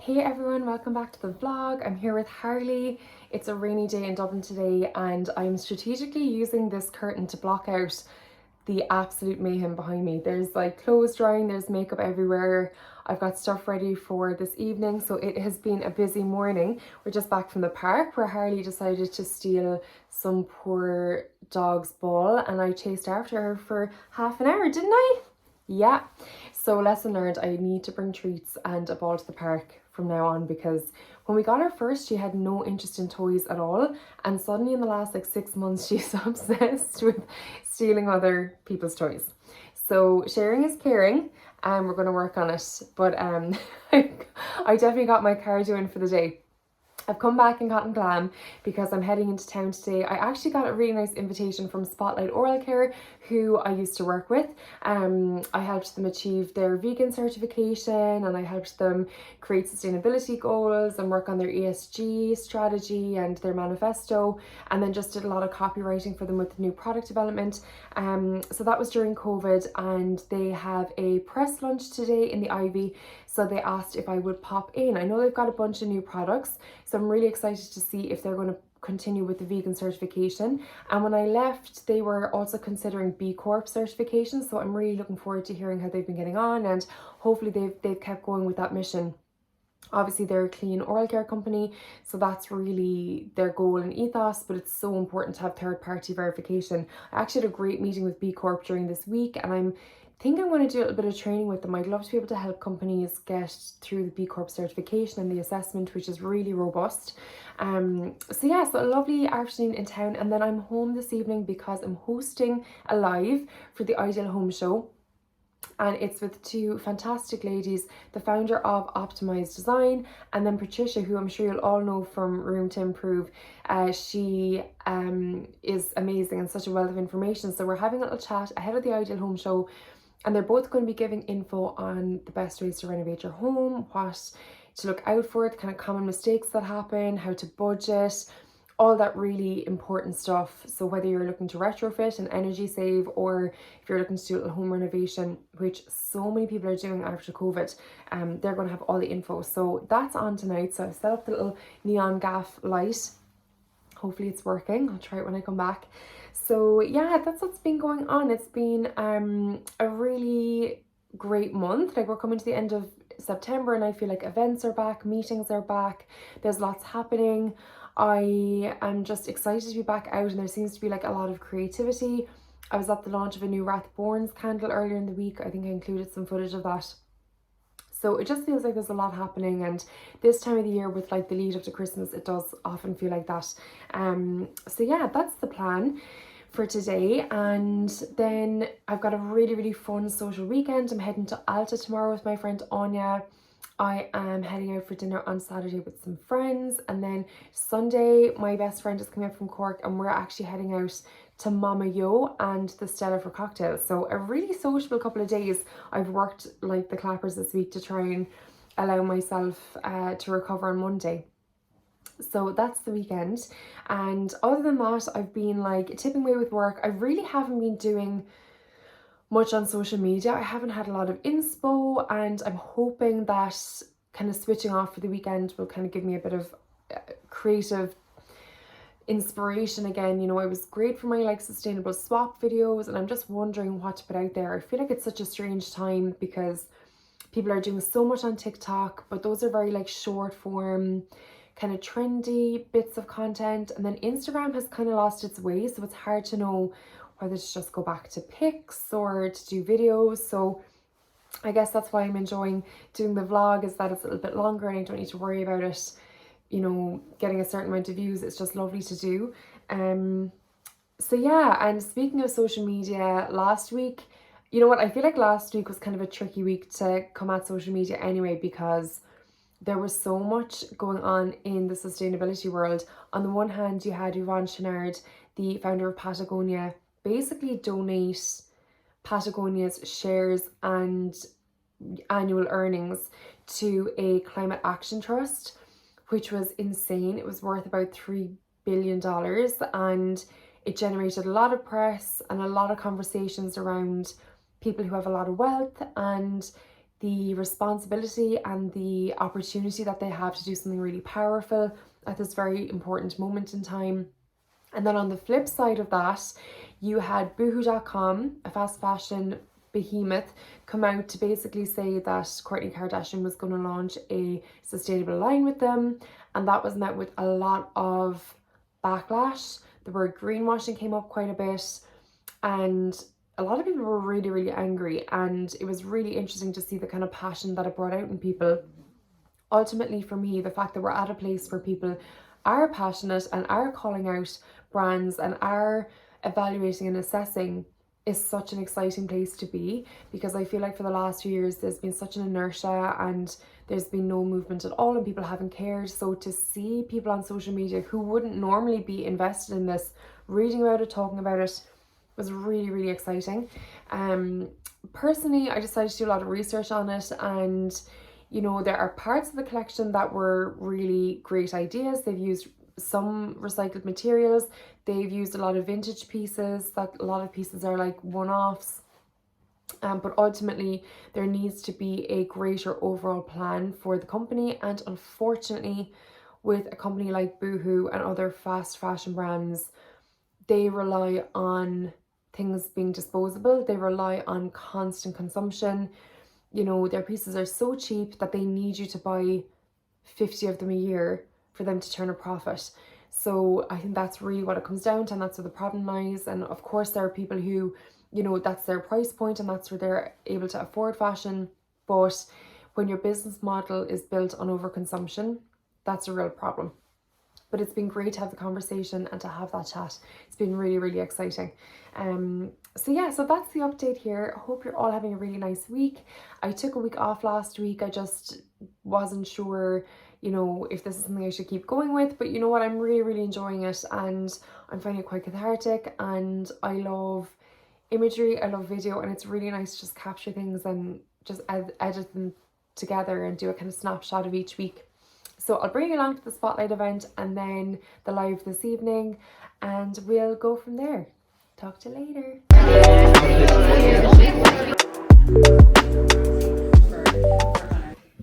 Hey everyone, welcome back to the vlog. I'm here with Harley. It's a rainy day in Dublin today and I'm strategically using this curtain to block out the absolute mayhem behind me. There's like clothes drying, there's makeup everywhere. I've got stuff ready for this evening, so it has been a busy morning. We're just back from the park where Harley decided to steal some poor dog's ball and I chased after her for half an hour, didn't I? Yeah. So lesson learned, I need to bring treats and a ball to the park from now on, because when we got her first, she had no interest in toys at all. And suddenly in the last like 6 months, she's obsessed with stealing other people's toys. So sharing is caring and we're going to work on it. But I definitely got my cardio in for the day. I've come back and gotten glam because I'm heading into town today. I actually got a really nice invitation from Spotlight Oral Care, who I used to work with. I helped them achieve their vegan certification and I helped them create sustainability goals and work on their ESG strategy and their manifesto, and then just did a lot of copywriting for them with new product development. So that was during COVID, and they have a press lunch today in the Ivy, so they asked if I would pop in. I know they've got a bunch of new products, so I'm really excited to see if they're going to continue with the vegan certification. And when I left, they were also considering B Corp certification, so I'm really looking forward to hearing how they've been getting on, and hopefully they've kept going with that mission. Obviously they're a clean oral care company, so that's really their goal and ethos, but it's so important to have third-party verification. I actually had a great meeting with B Corp during this week, and I'm going to do a little bit of training with them. I'd love to be able to help companies get through the B Corp certification and the assessment, which is really robust. So yeah, so a lovely afternoon in town, and then I'm home this evening because I'm hosting a live for the Ideal Home Show. And it's with two fantastic ladies, the founder of Optimized Design, and then Patricia, who I'm sure you'll all know from Room to Improve. She is amazing and such a wealth of information. So we're having a little chat ahead of the Ideal Home Show, and they're both going to be giving info on the best ways to renovate your home, what to look out for, the kind of common mistakes that happen, how to budget, all that really important stuff. So whether you're looking to retrofit and energy save, or if you're looking to do a little home renovation, which so many people are doing after COVID, they're going to have all the info. So that's on tonight. So I've set up the little neon gaff light. Hopefully it's working. I'll try it when I come back. So yeah, that's what's been going on. It's been a really great month. Like, we're coming to the end of September and I feel like events are back, meetings are back, there's lots happening. I am just excited to be back out, and there seems to be like a lot of creativity. I was at the launch of a new Rathbourne's candle earlier in the week. I think I included some footage of that. So it just feels like there's a lot happening, and this time of the year with like the lead up to Christmas, it does often feel like that. So yeah, that's the plan for today. And then I've got a really fun social weekend. I'm heading to Alta tomorrow with my friend Anya. I am heading out for dinner on Saturday with some friends, and then Sunday my best friend is coming up from Cork and we're actually heading out to Mama Yo and the Stella for cocktails. So a really sociable couple of days. I've worked like the clappers this week to try and allow myself to recover on Monday. So that's the weekend. And other than that, I've been like tipping away with work. I really haven't been doing much on social media. I haven't had a lot of inspo, and I'm hoping that kind of switching off for the weekend will kind of give me a bit of creative inspiration again. You know, I was great for my like sustainable swap videos, and I'm just wondering what to put out there. I feel like it's such a strange time because people are doing so much on TikTok, but those are very like short form, kind of trendy bits of content, and then Instagram has kind of lost its way, so it's hard to know whether to just go back to pics or to do videos. So I guess that's why I'm enjoying doing the vlog, is that it's a little bit longer and I don't need to worry about it, you know, getting a certain amount of views. It's just lovely to do. So yeah, and speaking of social media, last week, you know what, I feel like last week was kind of a tricky week to come at social media anyway, because there was so much going on in the sustainability world. On the one hand, you had Yvonne Chouinard, the founder of Patagonia, basically donate Patagonia's shares and annual earnings to a climate action trust, which was insane. It was worth about $3 billion, and it generated a lot of press and a lot of conversations around people who have a lot of wealth and the responsibility and the opportunity that they have to do something really powerful at this very important moment in time. And then on the flip side of that, you had boohoo.com, a fast fashion behemoth, come out to basically say that Kourtney Kardashian was going to launch a sustainable line with them, and that was met with a lot of backlash. The word greenwashing came up quite a bit, and a lot of people were really, really angry, and it was really interesting to see the kind of passion that it brought out in people. Ultimately, for me, the fact that we're at a place where people are passionate and are calling out brands and are evaluating and assessing is such an exciting place to be, because I feel like for the last few years there's been such an inertia and there's been no movement at all and people haven't cared. So to see people on social media who wouldn't normally be invested in this, reading about it, talking about it, was really, really exciting. Personally, I decided to do a lot of research on it, and you know, there are parts of the collection that were really great ideas. They've used some recycled materials, they've used a lot of vintage pieces, that a lot of pieces are like one-offs, but ultimately there needs to be a greater overall plan for the company. And unfortunately, with a company like Boohoo and other fast fashion brands, they rely on things being disposable, they rely on constant consumption. You know, their pieces are so cheap that they need you to buy 50 of them a year for them to turn a profit. So I think that's really what it comes down to, and that's where the problem lies. And of course there are people who, you know, that's their price point and that's where they're able to afford fashion. But when your business model is built on overconsumption, that's a real problem. But it's been great to have the conversation and to have that chat. It's been really, really exciting. So yeah, so that's the update here. I hope you're all having a really nice week. I took a week off last week. I just wasn't sure, you know, if this is something I should keep going with. But you know what, I'm really, really enjoying it, and I'm finding it quite cathartic, and I love imagery, I love video, and it's really nice to just capture things and just edit them together and do a kind of snapshot of each week. So I'll bring you along to the Spotlight event and then the live this evening, and we'll go from there. Talk to you later.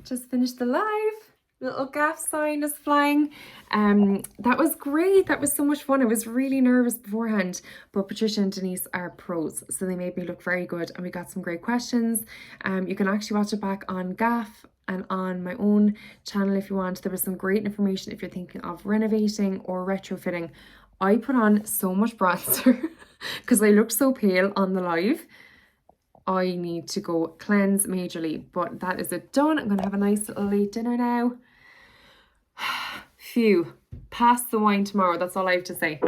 Just finished the live. Little GAFF sign is flying. That was great. That was so much fun. I was really nervous beforehand, but Patricia and Denise are pros, so they made me look very good, and we got some great questions. You can actually watch it back on GAFF and on my own channel if you want. There was some great information if you're thinking of renovating or retrofitting. I put on so much bronzer because I looked so pale on the live. I need to go cleanse majorly, but that is it done. I'm gonna have a nice little late dinner now. Phew, pass the wine tomorrow, that's all I have to say.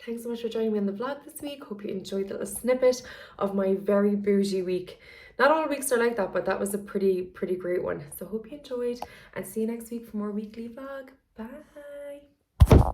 Thanks so much for joining me on the vlog this week. Hope you enjoyed the little snippet of my very bougie week. Not all weeks are like that, but that was a pretty great one. So hope you enjoyed, and see you next week for more weekly vlog. Bye.